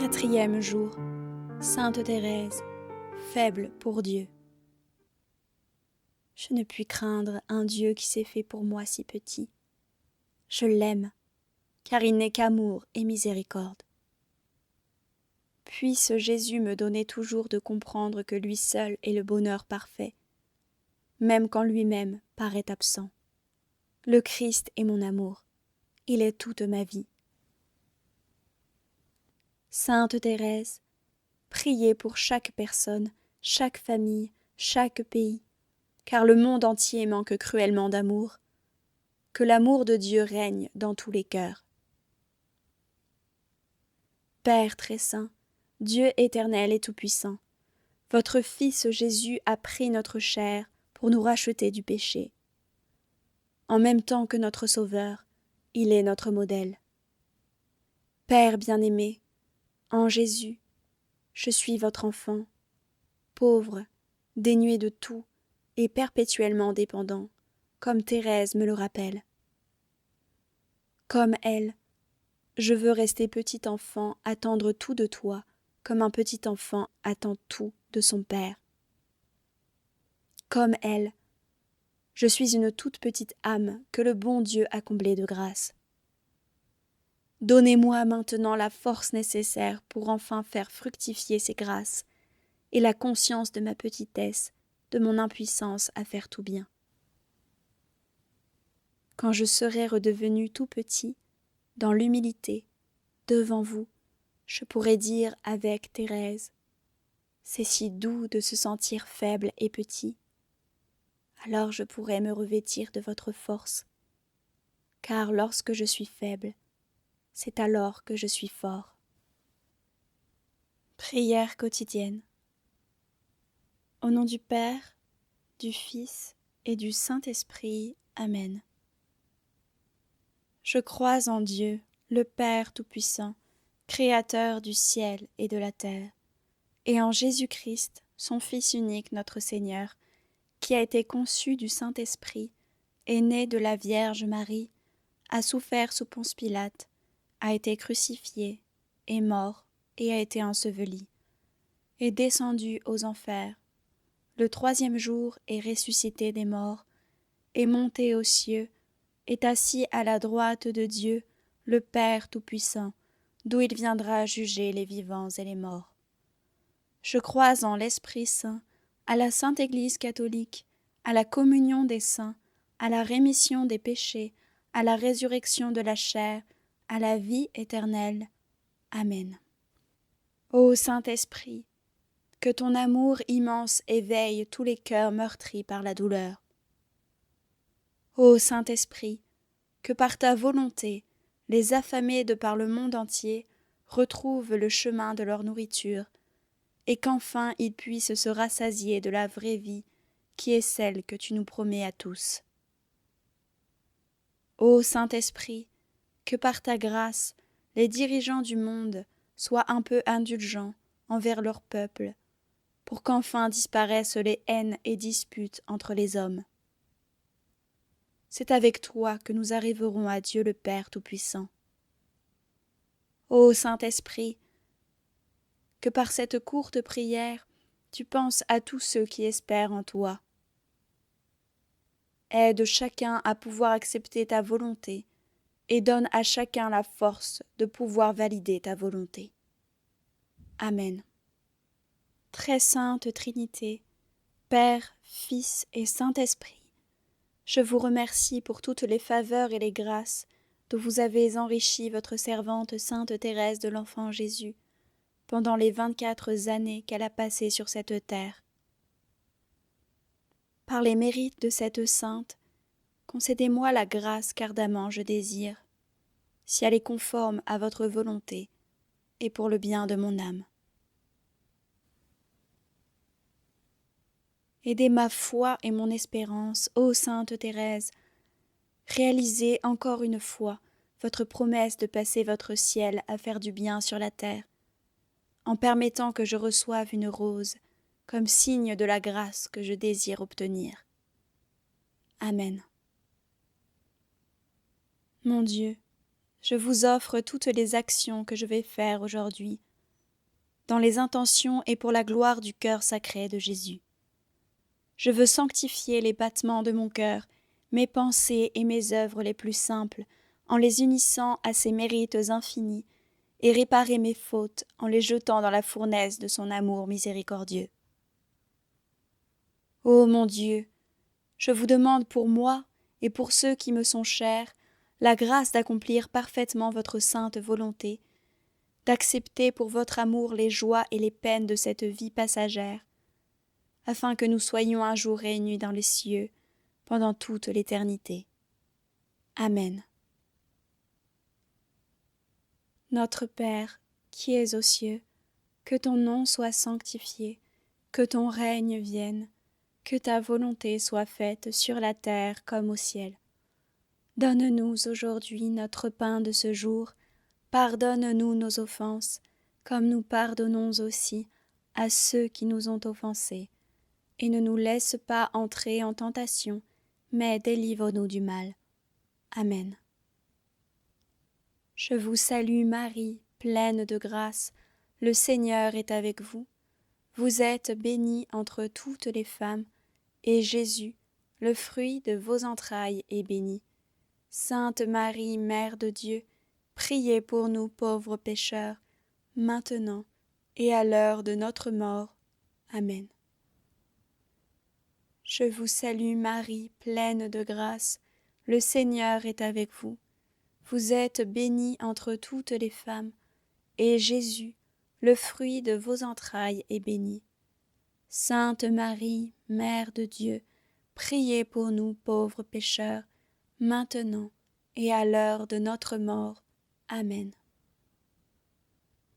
Quatrième jour, Sainte Thérèse, faible pour Dieu. Je ne puis craindre un Dieu qui s'est fait pour moi si petit. Je l'aime, car il n'est qu'amour et miséricorde. Puisse Jésus me donner toujours de comprendre que lui seul est le bonheur parfait, même quand lui-même paraît absent. Le Christ est mon amour, il est toute ma vie. Sainte Thérèse, priez pour chaque personne, chaque famille, chaque pays, car le monde entier manque cruellement d'amour. Que l'amour de Dieu règne dans tous les cœurs. Père très saint, Dieu éternel et tout-puissant, votre Fils Jésus a pris notre chair pour nous racheter du péché. En même temps que notre Sauveur, il est notre modèle. Père bien-aimé, en Jésus, je suis votre enfant, pauvre, dénué de tout et perpétuellement dépendant, comme Thérèse me le rappelle. Comme elle, je veux rester petit enfant, attendre tout de toi, comme un petit enfant attend tout de son père. Comme elle, je suis une toute petite âme que le bon Dieu a comblée de grâce. Donnez-moi maintenant la force nécessaire pour enfin faire fructifier ces grâces, et la conscience de ma petitesse, de mon impuissance à faire tout bien. Quand je serai redevenu tout petit, dans l'humilité, devant vous, je pourrai dire avec Thérèse, « C'est si doux de se sentir faible et petit. » Alors je pourrai me revêtir de votre force, car lorsque je suis faible, c'est alors que je suis fort. Prière quotidienne. Au nom du Père, du Fils et du Saint-Esprit. Amen. Je crois en Dieu, le Père Tout-Puissant, Créateur du ciel et de la terre, et en Jésus-Christ, son Fils unique, notre Seigneur, qui a été conçu du Saint-Esprit, est né de la Vierge Marie, a souffert sous Ponce Pilate, a été crucifié, est mort et a été enseveli, est descendu aux enfers, le troisième jour est ressuscité des morts, est monté aux cieux, est assis à la droite de Dieu, le Père Tout-Puissant, d'où il viendra juger les vivants et les morts. Je crois en l'Esprit Saint, à la Sainte Église catholique, à la communion des saints, à la rémission des péchés, à la résurrection de la chair, à la vie éternelle. Amen. Ô Saint-Esprit, que ton amour immense éveille tous les cœurs meurtris par la douleur. Ô Saint-Esprit, que par ta volonté, les affamés de par le monde entier retrouvent le chemin de leur nourriture, et qu'enfin ils puissent se rassasier de la vraie vie qui est celle que tu nous promets à tous. Ô Saint-Esprit, que par ta grâce, les dirigeants du monde soient un peu indulgents envers leur peuple, pour qu'enfin disparaissent les haines et disputes entre les hommes. C'est avec toi que nous arriverons à Dieu le Père Tout-Puissant. Ô Saint-Esprit, que par cette courte prière, tu penses à tous ceux qui espèrent en toi. Aide chacun à pouvoir accepter ta volonté et donne à chacun la force de pouvoir valider ta volonté. Amen. Très sainte Trinité, Père, Fils et Saint-Esprit, je vous remercie pour toutes les faveurs et les grâces dont vous avez enrichi votre servante Sainte Thérèse de l'Enfant Jésus pendant les 24 années qu'elle a passées sur cette terre. Par les mérites de cette sainte, concédez-moi la grâce qu'ardemment je désire, si elle est conforme à votre volonté et pour le bien de mon âme. Aidez ma foi et mon espérance, ô Sainte Thérèse, réalisez encore une fois votre promesse de passer votre ciel à faire du bien sur la terre, en permettant que je reçoive une rose comme signe de la grâce que je désire obtenir. Amen. Mon Dieu, je vous offre toutes les actions que je vais faire aujourd'hui, dans les intentions et pour la gloire du cœur sacré de Jésus. Je veux sanctifier les battements de mon cœur, mes pensées et mes œuvres les plus simples, en les unissant à ses mérites infinis, et réparer mes fautes en les jetant dans la fournaise de son amour miséricordieux. Ô mon Dieu, je vous demande pour moi et pour ceux qui me sont chers la grâce d'accomplir parfaitement votre sainte volonté, d'accepter pour votre amour les joies et les peines de cette vie passagère, afin que nous soyons un jour réunis dans les cieux pendant toute l'éternité. Amen. Notre Père, qui es aux cieux, que ton nom soit sanctifié, que ton règne vienne, que ta volonté soit faite sur la terre comme au ciel. Donne-nous aujourd'hui notre pain de ce jour, pardonne-nous nos offenses, comme nous pardonnons aussi à ceux qui nous ont offensés, et ne nous laisse pas entrer en tentation, mais délivre-nous du mal. Amen. Je vous salue Marie, pleine de grâce, le Seigneur est avec vous. Vous êtes bénie entre toutes les femmes, et Jésus, le fruit de vos entrailles, est béni. Sainte Marie, Mère de Dieu, priez pour nous pauvres pécheurs, maintenant et à l'heure de notre mort. Amen. Je vous salue Marie, pleine de grâce, le Seigneur est avec vous. Vous êtes bénie entre toutes les femmes, et Jésus, le fruit de vos entrailles, est béni. Sainte Marie, Mère de Dieu, priez pour nous pauvres pécheurs, maintenant et à l'heure de notre mort. Amen.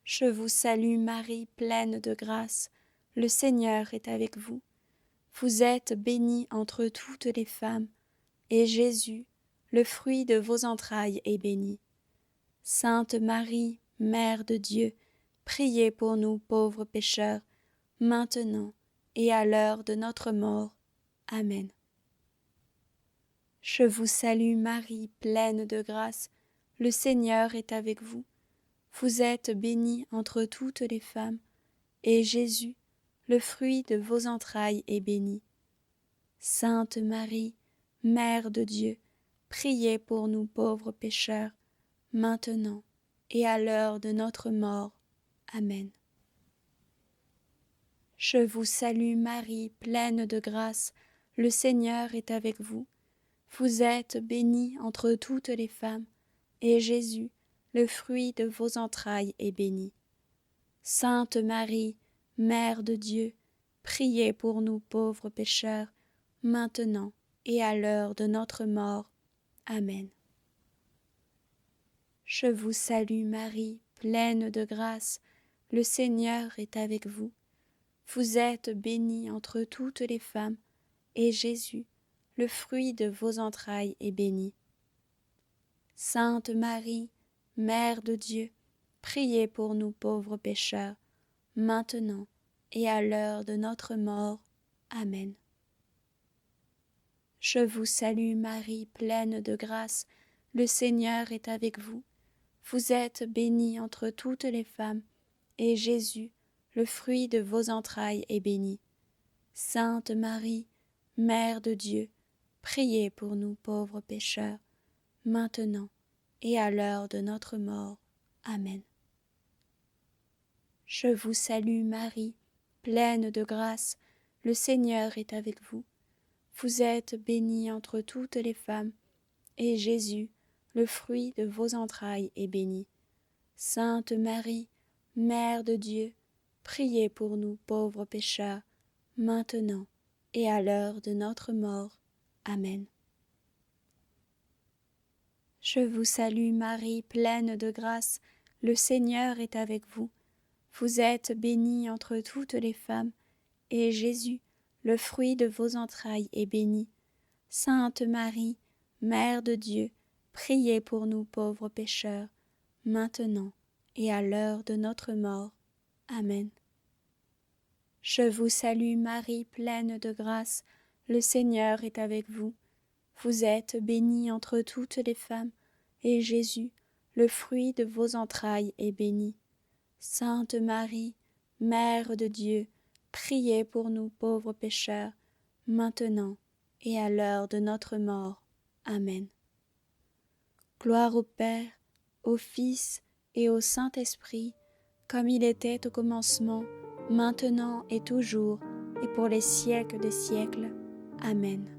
Je vous salue Marie, pleine de grâce, le Seigneur est avec vous. Vous êtes bénie entre toutes les femmes, et Jésus, le fruit de vos entrailles, est béni. Sainte Marie, Mère de Dieu, priez pour nous pauvres pécheurs, maintenant et à l'heure de notre mort. Amen. Je vous salue Marie, pleine de grâce, le Seigneur est avec vous. Vous êtes bénie entre toutes les femmes, et Jésus, le fruit de vos entrailles, est béni. Sainte Marie, Mère de Dieu, priez pour nous pauvres pécheurs, maintenant et à l'heure de notre mort. Amen. Je vous salue Marie, pleine de grâce, le Seigneur est avec vous. Vous êtes bénie entre toutes les femmes, et Jésus, le fruit de vos entrailles, est béni. Sainte Marie, Mère de Dieu, priez pour nous pauvres pécheurs, maintenant et à l'heure de notre mort. Amen. Je vous salue Marie, pleine de grâce, le Seigneur est avec vous. Vous êtes bénie entre toutes les femmes, et Jésus, le fruit de vos entrailles, est béni. Sainte Marie, Mère de Dieu, priez pour nous pauvres pécheurs, maintenant et à l'heure de notre mort. Amen. Je vous salue Marie, pleine de grâce, le Seigneur est avec vous. Vous êtes bénie entre toutes les femmes, et Jésus, le fruit de vos entrailles, est béni. Sainte Marie, Mère de Dieu, priez pour nous pauvres pécheurs, maintenant et à l'heure de notre mort. Amen. Je vous salue Marie, pleine de grâce, le Seigneur est avec vous. Vous êtes bénie entre toutes les femmes, et Jésus, le fruit de vos entrailles, est béni. Sainte Marie, Mère de Dieu, priez pour nous pauvres pécheurs, maintenant et à l'heure de notre mort. Amen. Je vous salue Marie, pleine de grâce, le Seigneur est avec vous. Vous êtes bénie entre toutes les femmes, et Jésus, le fruit de vos entrailles, est béni. Sainte Marie, Mère de Dieu, priez pour nous pauvres pécheurs, maintenant et à l'heure de notre mort. Amen. Je vous salue Marie, pleine de grâce, le Seigneur est avec vous. Vous êtes bénie entre toutes les femmes, et Jésus, le fruit de vos entrailles, est béni. Sainte Marie, Mère de Dieu, priez pour nous pauvres pécheurs, maintenant et à l'heure de notre mort. Amen. Gloire au Père, au Fils et au Saint-Esprit, comme il était au commencement, maintenant et toujours, et pour les siècles des siècles. Amen.